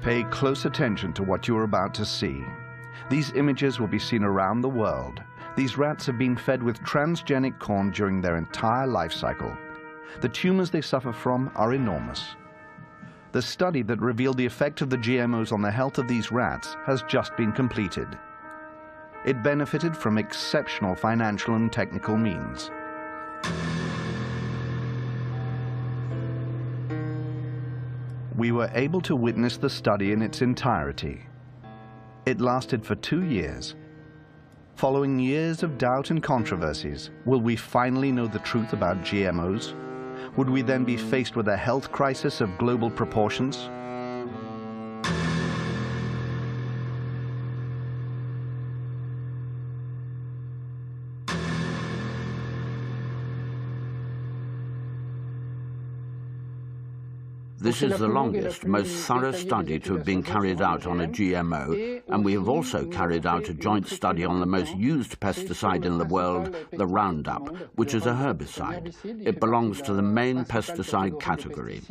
Pay close attention to what you are about to see. These images will be seen around the world. These rats have been fed with transgenic corn during their entire life cycle. The tumors they suffer from are enormous. The study that revealed the effect of the GMOs on the health of these rats has just been completed. It benefited from exceptional financial and technical means. We were able to witness the study in its entirety. It lasted for 2 years. Following years of doubt and controversies, will we finally know the truth about GMOs? Would we then be faced with a health crisis of global proportions? This is the longest, most thorough study to have been carried out on a GMO, and we have also carried out a joint study on the most used pesticide in the world, the Roundup, which is a herbicide. It belongs to the main pesticide category.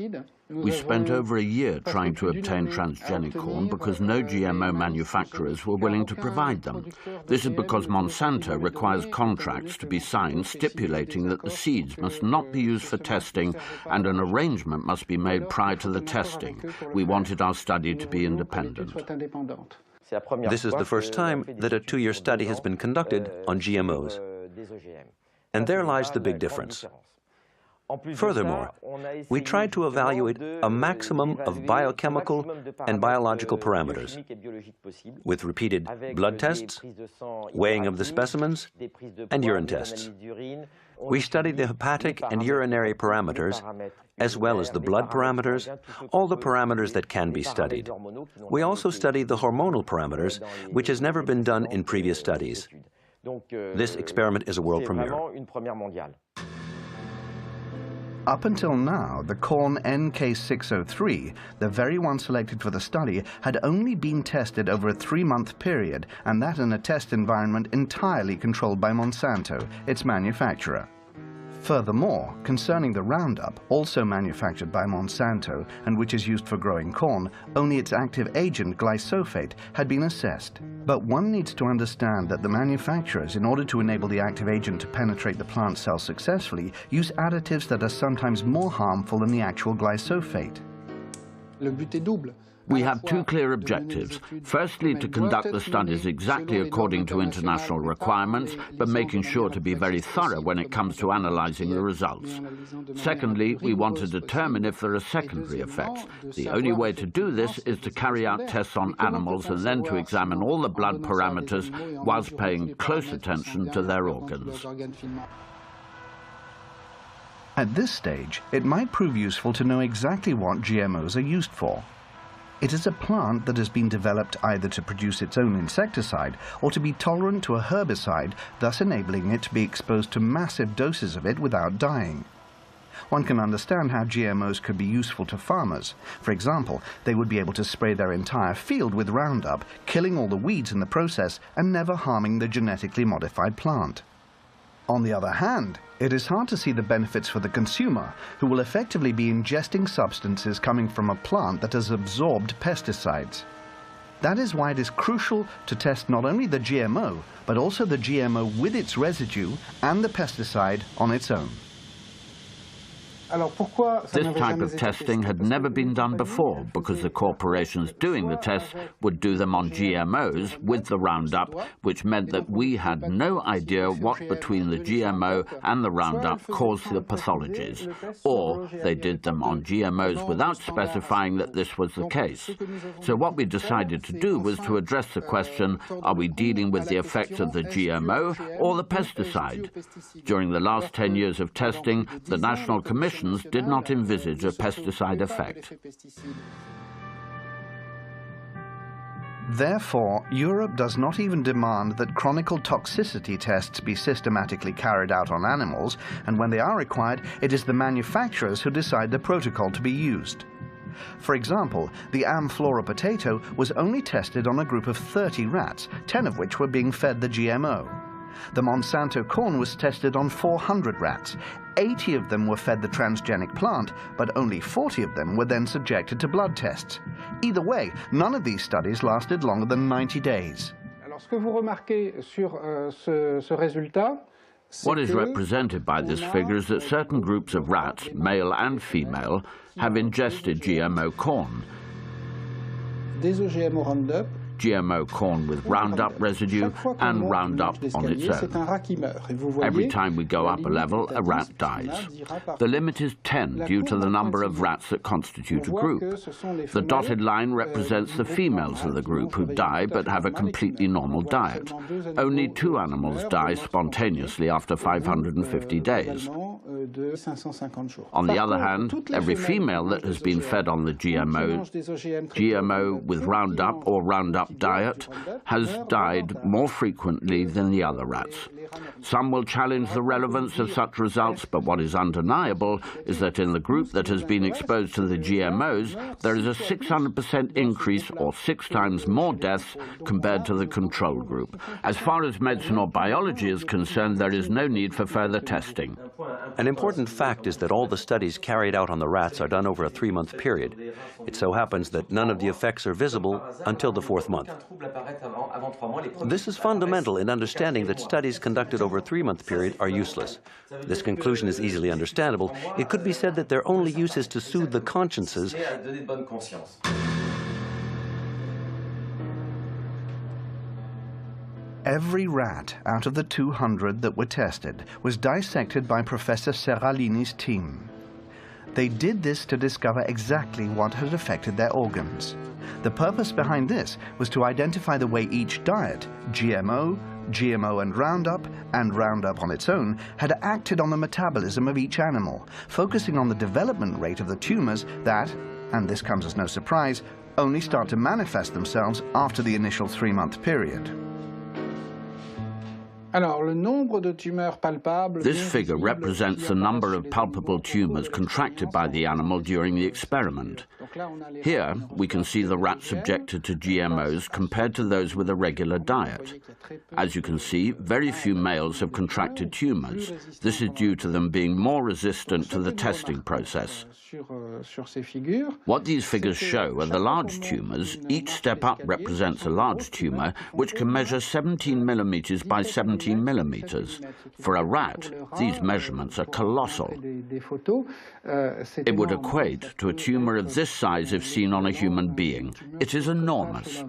We spent over a year trying to obtain transgenic corn because no GMO manufacturers were willing to provide them. This is because Monsanto requires contracts to be signed stipulating that the seeds must not be used for testing and an arrangement must be made prior to the testing. We wanted our study to be independent. This is the first time that a 2-year study has been conducted on GMOs. And there lies the big difference. Furthermore, we tried to evaluate a maximum of biochemical and biological parameters with repeated blood tests, weighing of the specimens, and urine tests. We studied the hepatic and urinary parameters, as well as the blood parameters, all the parameters that can be studied. We also studied the hormonal parameters, which has never been done in previous studies. This experiment is a world premiere. Up until now, the corn NK603, the very one selected for the study, had only been tested over a 3-month period, and that in a test environment entirely controlled by Monsanto, its manufacturer. Furthermore, concerning the Roundup, also manufactured by Monsanto and which is used for growing corn, only its active agent, glyphosate, had been assessed. But one needs to understand that the manufacturers, in order to enable the active agent to penetrate the plant cell successfully, use additives that are sometimes more harmful than the actual glyphosate. We had 2 clear objectives. Firstly, to conduct the studies exactly according to international requirements, but making sure to be very thorough when it comes to analyzing the results. Secondly, we want to determine if there are secondary effects. The only way to do this is to carry out tests on animals and then to examine all the blood parameters whilst paying close attention to their organs. At this stage, it might prove useful to know exactly what GMOs are used for. It is a plant that has been developed either to produce its own insecticide or to be tolerant to a herbicide, thus enabling it to be exposed to massive doses of it without dying. One can understand how GMOs could be useful to farmers. For example, they would be able to spray their entire field with Roundup, killing all the weeds in the process and never harming the genetically modified plant. On the other hand, it is hard to see the benefits for the consumer, who will effectively be ingesting substances coming from a plant that has absorbed pesticides. That is why it is crucial to test not only the GMO, but also the GMO with its residue and the pesticide on its own. This type of testing had never been done before because the corporations doing the tests would do them on GMOs with the Roundup, which meant that we had no idea what between the GMO and the Roundup caused the pathologies, or they did them on GMOs without specifying that this was the case. So what we decided to do was to address the question, are we dealing with the effects of the GMO or the pesticide? During the last 10 years of testing, the National Commission did not envisage a pesticide effect. Therefore, Europe does not even demand that chronicle toxicity tests be systematically carried out on animals, and when they are required, it is the manufacturers who decide the protocol to be used. For example, the Amflora potato was only tested on a group of 30 rats, 10 of which were being fed the GMO. The Monsanto corn was tested on 400 rats. 80 of them were fed the transgenic plant, but only 40 of them were then subjected to blood tests. Either way, none of these studies lasted longer than 90 days. What is represented by this figure is that certain groups of rats, male and female, have ingested GMO corn. GMO corn with Roundup residue and Roundup on its own. Every time we go up a level, a rat dies. The limit is 10 due to the number of rats that constitute a group. The dotted line represents the females of the group who die but have a completely normal diet. Only 2 animals die spontaneously after 550 days. On the other hand, every female that has been fed on the GMO with Roundup or Roundup diet has died more frequently than the other rats. Some will challenge the relevance of such results, but what is undeniable is that in the group that has been exposed to the GMOs, there is a 600% increase or 6 times more deaths compared to the control group. As far as medicine or biology is concerned, there is no need for further testing. An important fact is that all the studies carried out on the rats are done over a 3-month period. It so happens that none of the effects are visible until the 4th month. This is fundamental in understanding that studies conducted over a 3-month period are useless. This conclusion is easily understandable. It could be said that their only use is to soothe the consciences Every rat out of the 200 that were tested was dissected by Professor Seralini's team. They did this to discover exactly what had affected their organs. The purpose behind this was to identify the way each diet, GMO and Roundup on its own, had acted on the metabolism of each animal, focusing on the development rate of the tumors that, and this comes as no surprise, only start to manifest themselves after the initial 3-month period. This figure represents the number of palpable tumors contracted by the animal during the experiment. Here, we can see the rats subjected to GMOs compared to those with a regular diet. As you can see, very few males have contracted tumors. This is due to them being more resistant to the testing process. What these figures show are the large tumors. Each step up represents a large tumor, which can measure 17 millimeters by 17 millimeters. For a rat, these measurements are colossal. It would equate to a tumor of this size if seen on a human being. It is enormous.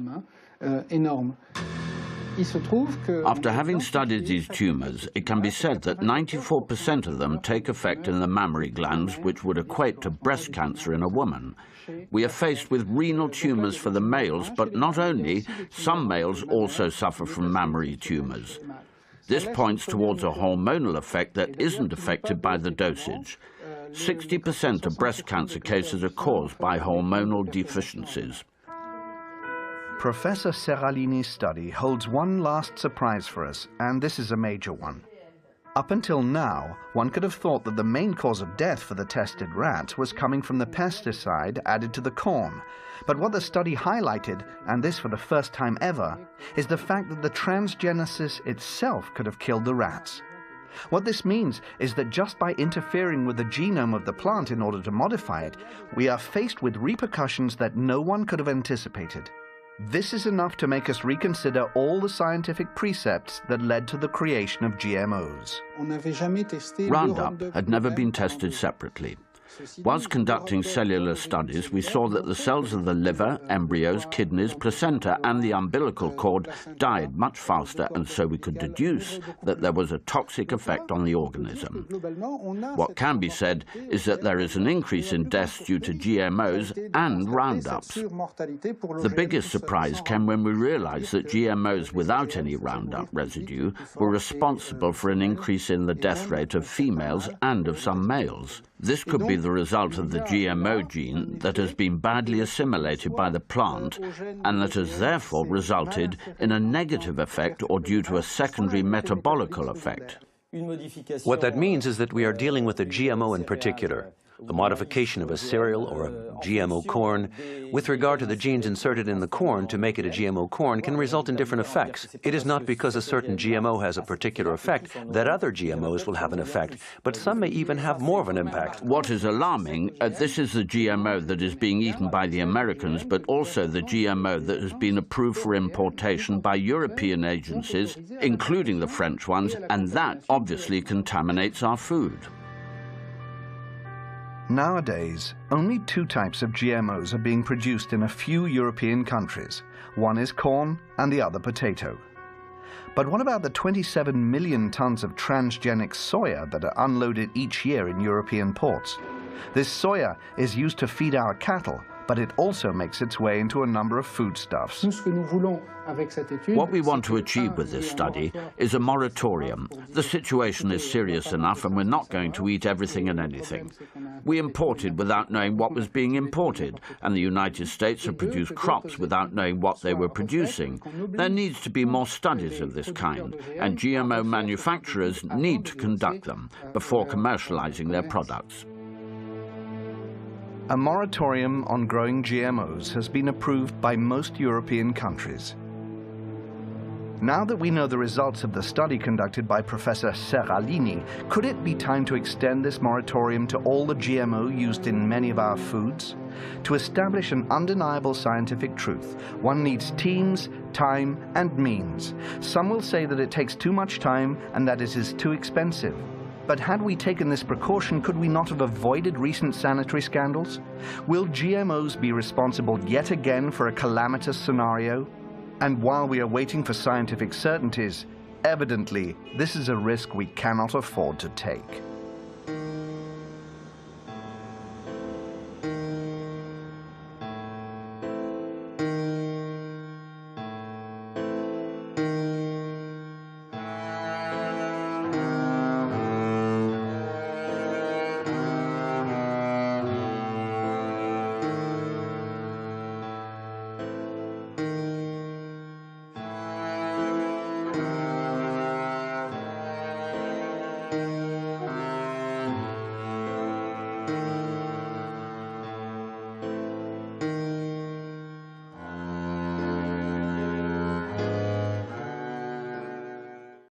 After having studied these tumors, it can be said that 94% of them take effect in the mammary glands, which would equate to breast cancer in a woman. We are faced with renal tumors for the males, but not only, some males also suffer from mammary tumors. This points towards a hormonal effect that isn't affected by the dosage. 60% of breast cancer cases are caused by hormonal deficiencies. Professor Seralini's study holds one last surprise for us, and this is a major one. Up until now, one could have thought that the main cause of death for the tested rats was coming from the pesticide added to the corn. But what the study highlighted, and this for the first time ever, is the fact that the transgenesis itself could have killed the rats. What this means is that just by interfering with the genome of the plant in order to modify it, we are faced with repercussions that no one could have anticipated. This is enough to make us reconsider all the scientific precepts that led to the creation of GMOs. Roundup had never been tested separately. Whilst conducting cellular studies, we saw that the cells of the liver, embryos, kidneys, placenta and the umbilical cord died much faster, and so we could deduce that there was a toxic effect on the organism. What can be said is that there is an increase in deaths due to GMOs and Roundups. The biggest surprise came when we realized that GMOs without any Roundup residue were responsible for an increase in the death rate of females and of some males. This could be the result of the GMO gene that has been badly assimilated by the plant and that has therefore resulted in a negative effect or due to a secondary metabolical effect. What that means is that we are dealing with a GMO in particular. a modification of a cereal or a GMO corn, with regard to the genes inserted in the corn to make it a GMO corn, can result in different effects. It is not because a certain GMO has a particular effect that other GMOs will have an effect, but some may even have more of an impact. What is alarming, this is the GMO that is being eaten by the Americans, but also the GMO that has been approved for importation by European agencies, including the French ones, and that obviously contaminates our food. Nowadays, only 2 types of GMOs are being produced in a few European countries. One is corn and the other potato. But what about the 27 million tons of transgenic soya that are unloaded each year in European ports? This soya is used to feed our cattle, but it also makes its way into a number of foodstuffs. What we want to achieve with this study is a moratorium. The situation is serious enough and we're not going to eat everything and anything. We imported without knowing what was being imported, and the United States have produced crops without knowing what they were producing. There needs to be more studies of this kind, and GMO manufacturers need to conduct them before commercializing their products. A moratorium on growing GMOs has been approved by most European countries. Now that we know the results of the study conducted by Professor Serralini, could it be time to extend this moratorium to all the GMO used in many of our foods? To establish an undeniable scientific truth, one needs teams, time, and means. Some will say that it takes too much time and that it is too expensive. But had we taken this precaution, could we not have avoided recent sanitary scandals? Will GMOs be responsible yet again for a calamitous scenario? And while we are waiting for scientific certainties, evidently, this is a risk we cannot afford to take.